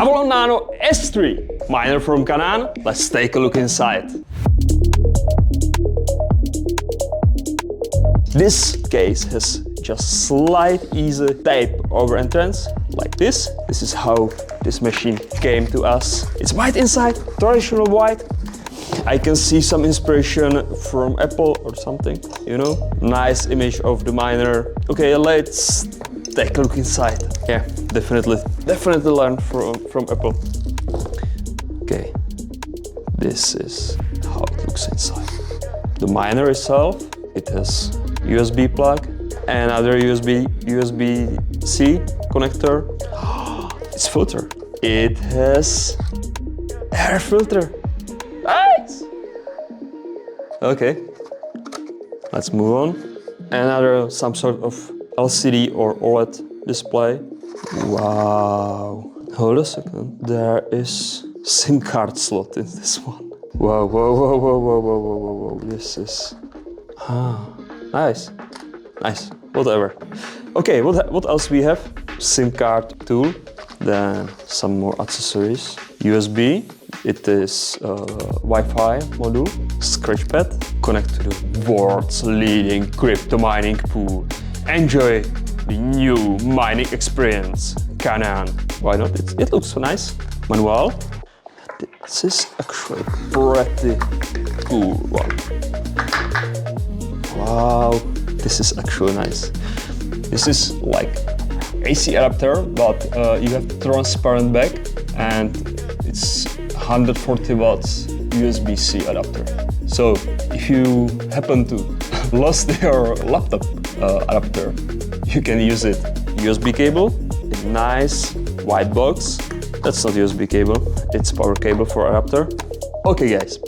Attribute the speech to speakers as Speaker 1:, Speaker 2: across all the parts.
Speaker 1: Avalon Nano S3 miner from Canaan. Let's take a look inside. This case has just slight easy tape over entrance, like this. This is how this machine came to us. It's white inside, traditional white. I can see some inspiration from Apple or something, you know? Nice image of the miner. Okay, let's take a look inside. Yeah, definitely learn from Apple. Okay, this is how it looks inside. The miner itself, it has USB plug, another USB-C connector. It's filter. It has air filter. Nice! Okay, let's move on. Another some sort of LCD or OLED display. Wow. Hold a second. There is SIM card slot in this one. Whoa, whoa, whoa, whoa, whoa, whoa, whoa, whoa, whoa. This is... nice. Nice. Whatever. Okay, what else we have? SIM card tool. Then some more accessories. USB. It is Wi-Fi module. Scratch pad. Connect to the world's leading crypto mining pool. Enjoy the new mining experience. Canaan. Why not? It looks so nice. Manual. This is actually pretty cool one. Wow. This is actually nice. This is like AC adapter, but you have transparent back and it's 140 watts USB-C adapter. So if you happen to lost your laptop adapter, you can use it. USB cable, a nice white box. That's not USB cable, it's power cable for adapter. Okay guys,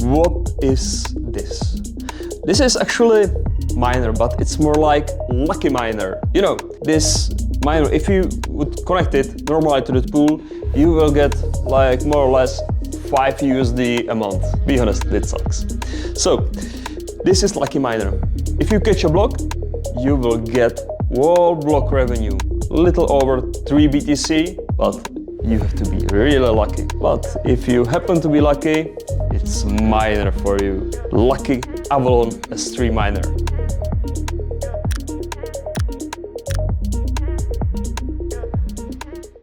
Speaker 1: what is this? This is actually miner, but it's more like lucky miner. You know, this miner, if you would connect it normally to the pool, you will get like more or less 5 USD a month. Be honest, it sucks. So, this is lucky miner. If you catch a block, you will get whole block revenue. Little over 3 BTC, but you have to be really lucky. But if you happen to be lucky, it's miner for you. Lucky Avalon S3 miner.